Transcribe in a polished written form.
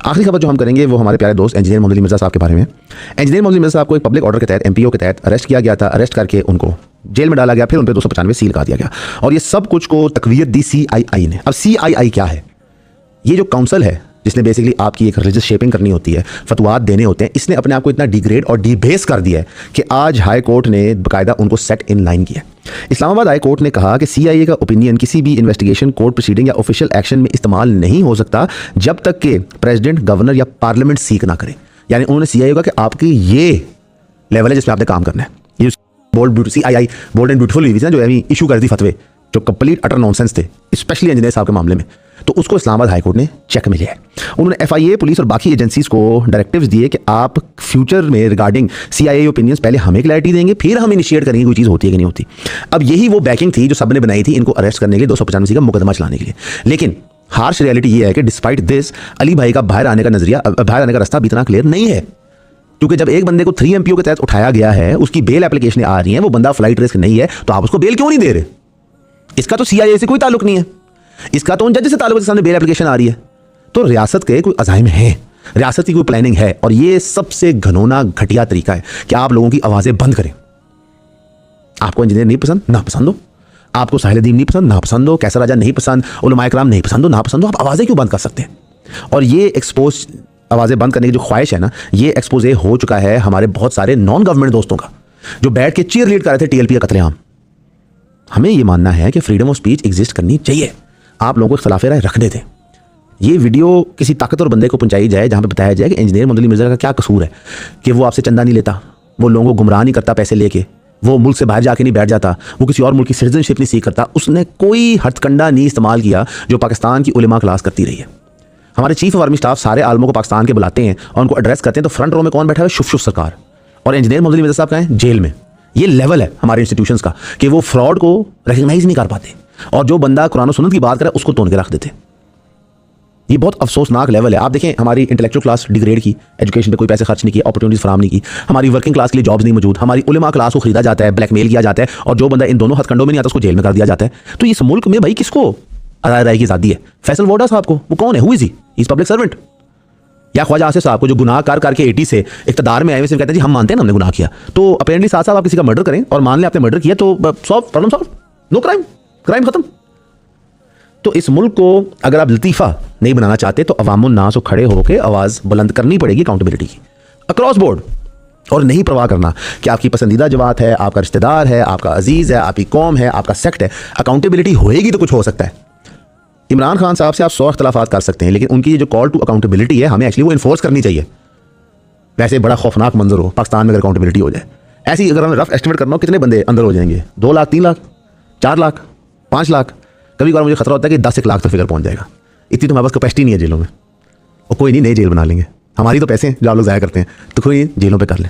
आखिरी खबर जो हम करेंगे वो हमारे प्यारे दोस्त इंजीनियर मोहम्मद अली मिर्ज़ा साहब के बारे में। इंजीनियर मोहम्मद अली मिर्ज़ा साहब को एक पब्लिक ऑर्डर के तहत एमपीओ के तहत अरेस्ट किया गया था। अरेस्ट करके उनको जेल में डाला गया, फिर उन पर 295 सील कर दिया गया और ये सब कुछ को तकवीयत दी CII ने। अब CII क्या है? ये जो काउंसिल है जिसने बेसिकली आपकी एक रिलीजियस शेपिंग करनी होती है, फतवात देने होते हैं, इसने अपने आप को इतना डिग्रेड और डिबेस कर दिया है कि आज हाई कोर्ट ने बाकायदा उनको सेट इन लाइन किया। इस्लामाबाद हाई कोर्ट ने कहा कि CIA का ओपिनियन किसी भी इन्वेस्टिगेशन, कोर्ट प्रोसीडिंग या ऑफिशियल एक्शन में इस्तेमाल नहीं हो सकता जब तक कि प्रेसिडेंट, गवर्नर या पार्लियामेंट सीक ना करे। यानी उन्होंने CIA का कि आपकी ये लेवल है जिसमें आपने काम करना है। ये CII बोल्ड एंड ब्यूटीफुल हुई थी ना, जो इशू कर दी फतवे जो कंप्लीट अटर नॉनसेंस थे, स्पेशली इंजीनियर साहब के मामले में, तो उसको इस्लामाबाद हाई कोर्ट ने चेक में लिया है। उन्होंने FIA, पुलिस और बाकी एजेंसीज को डायरेक्टिव्स दिए कि आप फ्यूचर में रिगार्डिंग CII ओपिनियंस पहले हमें क्लैरिटी देंगे, फिर हम इनिशिएट करेंगे कोई चीज़ होती है कि नहीं होती। अब यही वो बैकिंग थी जो सबने बनाई थी इनको अरेस्ट करने के लिए, 295 का मुकदमा चलाने के लिए। लेकिन हार्श रियलिटी ये है कि डिस्पाइट दिस अली भाई का बाहर आने का रास्ता भी इतना क्लियर नहीं है, क्योंकि जब एक बंदे को 3 MPO के तहत उठाया गया है, उसकी बेल एप्लीकेशन आ रही है, वो बंदा फ्लाइट रिस्क नहीं है, तो आप उसको बेल क्यों नहीं दे रहे? इसका तो CIA से कोई ताल्लुक नहीं है, इसका तो उन जज से ताल्लुक है, सामने बेल एप्लीकेशन आ रही है। तो रियासत के कोई अज़ाइम है, रियासत की कोई प्लानिंग है, और ये सबसे घनौना घटिया तरीका है कि आप लोगों की आवाज़ें बंद करें। आपको इंजीनियर नहीं पसंद, ना पसंद हो, आपको साहिल दीन नहीं पसंद, ना पसंद हो, कैसर राजा नहीं पसंद, उलमाए कराम नहीं पसंद हो, ना पसंद हो, आप आवाज़ें क्यों बंद कर सकते हैं? और ये एक्सपोज, आवाज़ें बंद करने की जो ख्वाहिश है ना, ये एक्सपोजे हो चुका है हमारे बहुत सारे नॉन गवर्नमेंट दोस्तों का, जो बैठ के चीयर लीड कर रहे थे TLP का कत्लेआम। हमें ये मानना है कि फ्रीडम ऑफ स्पीच एग्जिस्ट करनी चाहिए, आप लोगों को इख्तिलाफ राय रखने दें। ये वीडियो किसी ताकतवर बंदे को पहुंचाई जाए जहां पे बताया जाए कि इंजीनियर मोहम्मद अली मिर्ज़ा का क्या कसूर है कि वो आपसे चंदा नहीं लेता, वो लोगों को गुमराह नहीं करता पैसे लेके, वो मुल्क से बाहर जाके नहीं बैठ जाता, वो किसी और मुल्क की सिटीजनशिप नहीं सीख करता, उसने कोई हथकंडा नहीं इस्तेमाल किया जो पाकिस्तान की उलेमा क्लास करती रही है। हमारे चीफ ऑफ आर्मी स्टाफ सारे आलमों को पाकिस्तान के बुलाते हैं और उनको एड्रेस करते हैं, तो फ्रंट रो में कौन बैठा है? शुफ सरकार। और इंजीनियर मोहम्मद अली मिर्ज़ा साहब कहाँ हैं? जेल में। ये लेवल है हमारे इंस्टीट्यूशंस का कि वो फ्रॉड को रिकग्नाइज नहीं कर पाते, और जो बंदा कुरान और सुन्नत की बात करे उसको तोड़ के रख देते। ये बहुत अफसोसनाक लेवल है। आप देखें हमारी इंटेलेक्चुअल क्लास डिग्रेड की, एजुकेशन पे कोई पैसे खर्च नहीं किए, अपॉर्चुनिटीज फराम नहीं की, हमारी वर्किंग क्लास के लिए जॉब्स नहीं मौजूद, हमारी उलेमा क्लास को खरीदा जाता है, ब्लैकमेल किया जाता है, और जो बंदा इन दोनों हथकंडों में नहीं आता उसको जेल में कर दिया जाता है। तो इस मुल्क में भाई किसको राय की आज़ादी है? फैसल वोडा साहब को, वो कौन है? Who is he? Is public servant. या ख्वाजा आसिफ साहब को, जो गुनाह करके 80 से इक़्तिदार में आए हुए सिर्फ कहते हैं जी हम मानते हैं ना हमने गुनाह किया। तो अपेरेंटली साथ आप किसी का मर्डर करें और मान लें आपने मर्डर किया तो problem solve, no crime, crime खत्म। तो इस मुल्क को अगर आप लतीफ़ा नहीं बनाना चाहते तो अवामुन नास को खड़े होकर आवाज़ बुलंद करनी पड़ेगी अकाउंटेबिलिटी की अक्रॉस बोर्ड, और नहीं परवाह करना कि आपकी पसंदीदा जमात है, आपका रिश्तेदार है, आपका अजीज़ है, आपकी कौम है, आपका सेक्ट है। अकाउंटेबिलिटी होएगी तो कुछ हो सकता है। इमरान खान साहब से आप 100 इख्तिलाफात कर सकते हैं, लेकिन उनकी जो कॉल टू अकाउंटेबिलिटी है हमें एक्चुअली वो इन्फोर्स करनी चाहिए। वैसे बड़ा खौफनाक मंजर हो पाकिस्तान में अगर अकाउंटेबिलिटी हो जाए, ऐसी अगर हमें रफ एस्टिमेट करना हो कितने बंदे अंदर हो जाएंगे? 2 लाख, 3 लाख, 4 लाख, 5 लाख, कभी कभार मुझे खतरा होता है कि 10 लाख तक फिगर पहुंच जाएगा। इतनी तो हमारे पास कैपेसिटी नहीं है जेलों में। और कोई नहीं, नई जेल बना लेंगे, हमारी तो पैसे जो आप लोग ज़ाया करते हैं, तो कोई जेलों पर कर लें।